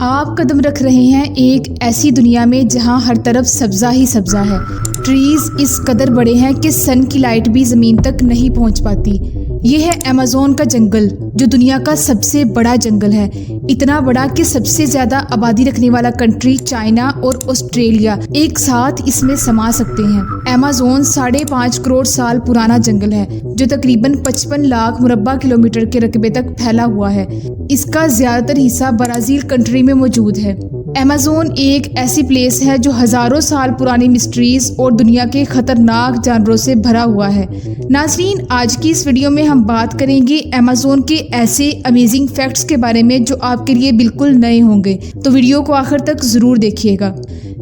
آپ قدم رکھ رہے ہیں ایک ایسی دنیا میں جہاں ہر طرف سبزہ ہی سبزہ ہے۔ ٹریز اس قدر بڑے ہیں کہ سن کی لائٹ بھی زمین تک نہیں پہنچ پاتی۔ یہ ہے ایمیزون کا جنگل، جو دنیا کا سب سے بڑا جنگل ہے۔ اتنا بڑا کہ سب سے زیادہ آبادی رکھنے والا کنٹری چائنا اور آسٹریلیا ایک ساتھ اس میں سما سکتے ہیں۔ ایمیزون 5.5 کروڑ سال پرانا جنگل ہے، جو تقریباً 55 لاکھ مربع کلومیٹر کے رقبے تک پھیلا ہوا ہے۔ اس کا زیادہ تر حصہ برازیل کنٹری میں موجود ہے۔ ایمیزون ایک ایسی پلیس ہے جو ہزاروں سال پرانی مسٹریز اور دنیا کے خطرناک جانوروں سے بھرا ہوا ہے۔ ناظرین، آج کی اس ویڈیو میں ہم بات کریں گے ایمیزون کے ایسے امیزنگ فیکٹس کے بارے میں جو آپ کے لیے بالکل نئے ہوں گے، تو ویڈیو کو آخر تک ضرور دیکھیے گا۔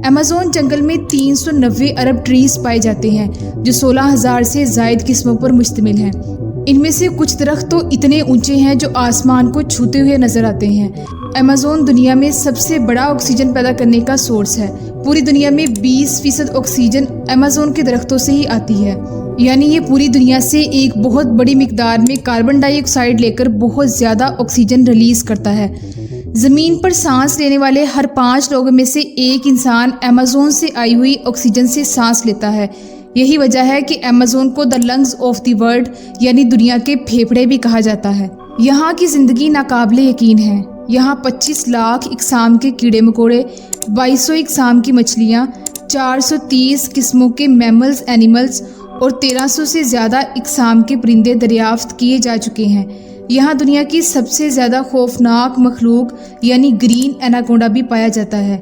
ایمیزون جنگل میں 390 ارب ٹریز پائے جاتے ہیں، جو 16,000 سے زائد قسموں پر مشتمل ہیں۔ ان میں سے کچھ درخت تو اتنے اونچے ہیں جو آسمان کو چھوتے ہوئے نظر آتے ہیں۔ ایمیزون دنیا میں سب سے بڑا آکسیجن پیدا کرنے کا سورس ہے۔ پوری دنیا میں 20% آکسیجن ایمیزون کے درختوں سے ہی آتی ہے، یعنی یہ پوری دنیا سے ایک بہت بڑی مقدار میں کاربن ڈائی آکسائیڈ لے کر بہت زیادہ آکسیجن ریلیز کرتا ہے۔ زمین پر سانس لینے والے ہر 5 لوگوں میں سے ایک انسان ایمیزون سے آئی ہوئی آکسیجن سے سانس لیتا ہے۔ یہی وجہ ہے کہ ایمیزون کو دا لنگز آف دی ورلڈ، یعنی دنیا کے پھیپھڑے بھی کہا جاتا ہے۔ یہاں کی زندگی ناقابل یقین ہے۔ یہاں 25 لاکھ اقسام کے کیڑے مکوڑے، 2200 اقسام کی مچھلیاں، 430 قسموں کے میملز اینیملز اور 1300 سے زیادہ اقسام کے پرندے دریافت کیے جا چکے ہیں۔ یہاں دنیا کی سب سے زیادہ خوفناک مخلوق یعنی گرین ایناکونڈا بھی پایا جاتا ہے۔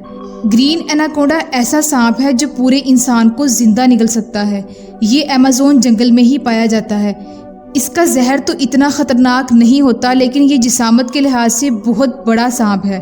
گرین ایناکونڈا ایسا سانپ ہے جو پورے انسان کو زندہ نگل سکتا ہے۔ یہ ایمیزون جنگل میں ہی پایا جاتا ہے۔ اس کا زہر تو اتنا خطرناک نہیں ہوتا، لیکن یہ جسامت کے لحاظ سے بہت بڑا سانپ ہے۔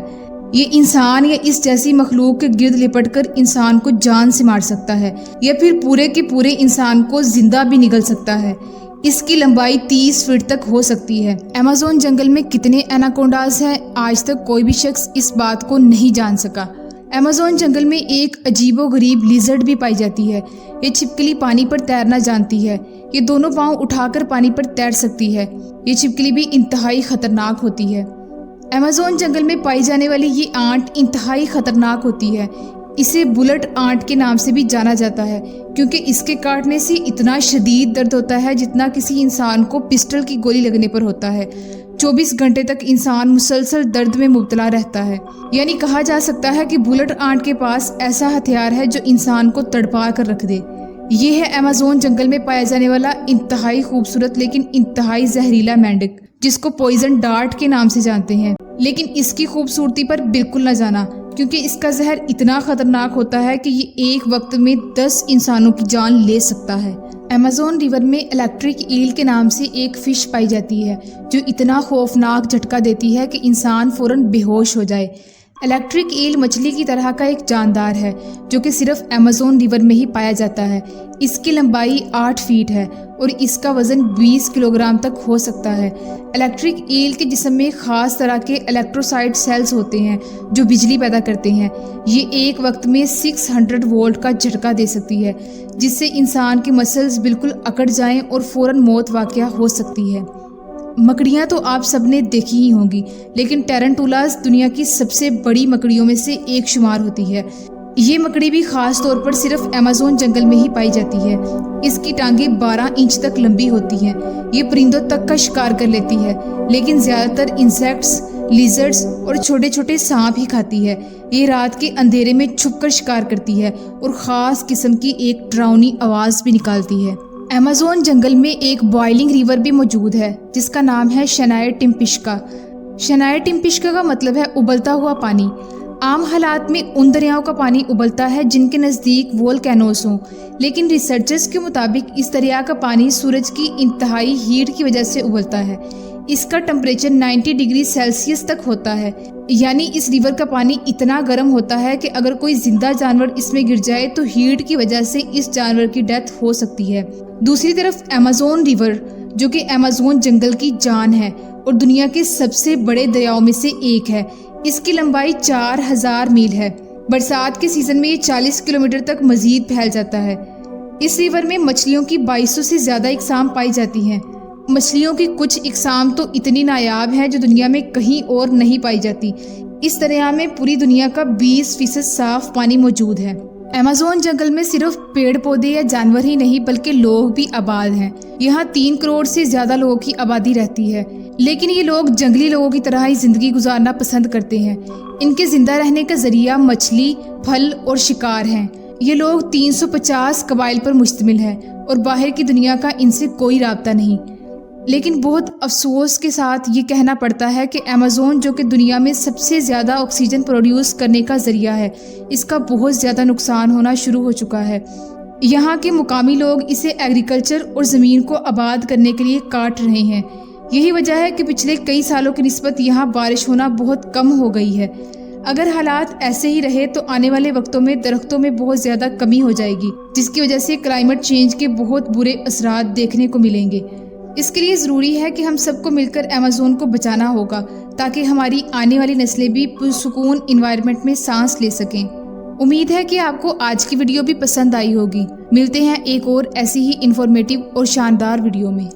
یہ انسان یا اس جیسی مخلوق کے گرد لپٹ کر انسان کو جان سے مار سکتا ہے، یا پھر پورے کے پورے انسان کو زندہ بھی نگل سکتا ہے۔ اس کی لمبائی 30 فٹ تک ہو سکتی ہے۔ ایمیزون جنگل میں کتنے ایناکونڈاز ہیں، آج تک کوئی بھی شخص اس بات کو نہیں جان سکا۔ ایمیزون جنگل میں ایک عجیب و غریب لیزرڈ بھی پائی جاتی ہے۔ یہ چھپکلی پانی پر تیرنا جانتی ہے۔ یہ دونوں پاؤں اٹھا کر پانی پر تیر سکتی ہے۔ یہ چھپکلی بھی انتہائی خطرناک ہوتی ہے۔ ایمیزون جنگل میں پائی جانے والی یہ آنٹ انتہائی خطرناک ہوتی ہے۔ اسے بلٹ آنٹ کے نام سے بھی جانا جاتا ہے، کیونکہ اس کے کاٹنے سے اتنا شدید درد ہوتا ہے جتنا کسی انسان کو پسٹل کی گولی لگنے پر ہوتا ہے۔ 24 گھنٹے تک انسان مسلسل درد میں مبتلا رہتا ہے۔ یعنی کہا جا سکتا ہے کہ بلٹ آنٹ کے پاس ایسا ہتھیار ہے جو انسان کو تڑپا کر رکھ دے۔ یہ ہے ایمیزون جنگل میں پایا جانے والا انتہائی خوبصورت لیکن انتہائی زہریلا مینڈک، جس کو پوائزن ڈارٹ کے نام سے جانتے ہیں۔ لیکن اس کی خوبصورتی پر بالکل نہ جانا، کیونکہ اس کا زہر اتنا خطرناک ہوتا ہے کہ یہ ایک وقت میں 10 انسانوں کی جان لے سکتا ہے۔ ایمیزون ریور میں الیکٹرک ایل کے نام سے ایک فش پائی جاتی ہے، جو اتنا خوفناک جھٹکا دیتی ہے کہ انسان فوراً بے ہوش ہو جائے۔ الیکٹرک ایل مچھلی کی طرح کا ایک جاندار ہے، جو کہ صرف ایمیزون ریور میں ہی پایا جاتا ہے۔ اس کی لمبائی 8 فیٹ ہے اور اس کا وزن 20 کلوگرام تک ہو سکتا ہے۔ الیکٹرک ایل کے جسم میں خاص طرح کے الیکٹروسائٹ سیلز ہوتے ہیں جو بجلی پیدا کرتے ہیں۔ یہ ایک وقت میں 600 وولٹ کا جھٹکا دے سکتی ہے، جس سے انسان کے مسلز بالکل اکڑ جائیں اور فوراً موت واقع ہو سکتی ہے۔ مکڑیاں تو آپ سب نے دیکھی ہی ہوں گی، لیکن ٹیرنٹولاز دنیا کی سب سے بڑی مکڑیوں میں سے ایک شمار ہوتی ہے۔ یہ مکڑی بھی خاص طور پر صرف ایمیزون جنگل میں ہی پائی جاتی ہے۔ اس کی ٹانگیں 12 انچ تک لمبی ہوتی ہیں۔ یہ پرندوں تک کا شکار کر لیتی ہے، لیکن زیادہ تر انسیکٹس، لیزرڈز اور چھوٹے چھوٹے سانپ ہی کھاتی ہے۔ یہ رات کے اندھیرے میں چھپ کر شکار کرتی ہے اور خاص قسم کی ایک ڈراؤنی آواز بھی نکالتی ہے۔ ایمیزون جنگل میں ایک بوائلنگ ریور بھی موجود ہے، جس کا نام ہے شنائر ٹمپشکا۔ شنائر ٹمپشکا کا مطلب ہے ابلتا ہوا پانی۔ عام حالات میں ان دریاؤں کا پانی ابلتا ہے جن کے نزدیک وولکینوز ہوں، لیکن ریسرچرز کے مطابق اس دریا کا پانی سورج کی انتہائی ہیٹ کی وجہ سے ابلتا ہے۔ اس کا ٹمپریچر 90 ڈگری سیلسیس تک ہوتا ہے، یعنی اس ریور کا پانی اتنا گرم ہوتا ہے کہ اگر کوئی زندہ جانور اس میں گر جائے تو ہیٹ کی وجہ سے اس جانور کی ڈیتھ ہو سکتی ہے۔ دوسری طرف ایمیزون ریور، جو کہ ایمیزون جنگل کی جان ہے اور دنیا کے سب سے بڑے دریاؤں میں سے ایک ہے، اس کی لمبائی 4000 میل ہے۔ برسات کے سیزن میں یہ 40 کلومیٹر تک مزید پھیل جاتا ہے۔ اس ریور میں مچھلیوں کی 2200 سے زیادہ اقسام پائی جاتی ہیں۔ مچھلیوں کی کچھ اقسام تو اتنی نایاب ہیں جو دنیا میں کہیں اور نہیں پائی جاتی۔ اس دریا میں پوری دنیا کا 20% صاف پانی موجود ہے۔ ایمیزون جنگل میں صرف پیڑ پودے یا جانور ہی نہیں بلکہ لوگ بھی آباد ہیں۔ یہاں 3 کروڑ سے زیادہ لوگوں کی آبادی رہتی ہے، لیکن یہ لوگ جنگلی لوگوں کی طرح ہی زندگی گزارنا پسند کرتے ہیں۔ ان کے زندہ رہنے کا ذریعہ مچھلی، پھل اور شکار ہیں۔ یہ لوگ 350 قبائل پر مشتمل ہے اور باہر کی دنیا کا ان سے کوئی رابطہ نہیں۔ لیکن بہت افسوس کے ساتھ یہ کہنا پڑتا ہے کہ ایمیزون جو کہ دنیا میں سب سے زیادہ آکسیجن پروڈیوس کرنے کا ذریعہ ہے، اس کا بہت زیادہ نقصان ہونا شروع ہو چکا ہے۔ یہاں کے مقامی لوگ اسے ایگریکلچر اور زمین کو آباد کرنے کے لیے کاٹ رہے ہیں۔ یہی وجہ ہے کہ پچھلے کئی سالوں کی نسبت یہاں بارش ہونا بہت کم ہو گئی ہے۔ اگر حالات ایسے ہی رہے تو آنے والے وقتوں میں درختوں میں بہت زیادہ کمی ہو جائے گی، جس کی وجہ سے کلائمیٹ چینج کے بہت برے اثرات دیکھنے کو ملیں گے۔ اس کے لیے ضروری ہے کہ ہم سب کو مل کر ایمیزون کو بچانا ہوگا تاکہ ہماری آنے والی نسلیں بھی پرسکون انوائرمنٹ میں سانس لے سکیں۔ امید ہے کہ آپ کو آج کی ویڈیو بھی پسند آئی ہوگی۔ ملتے ہیں ایک اور ایسی ہی انفارمیٹیو اور شاندار ویڈیو میں۔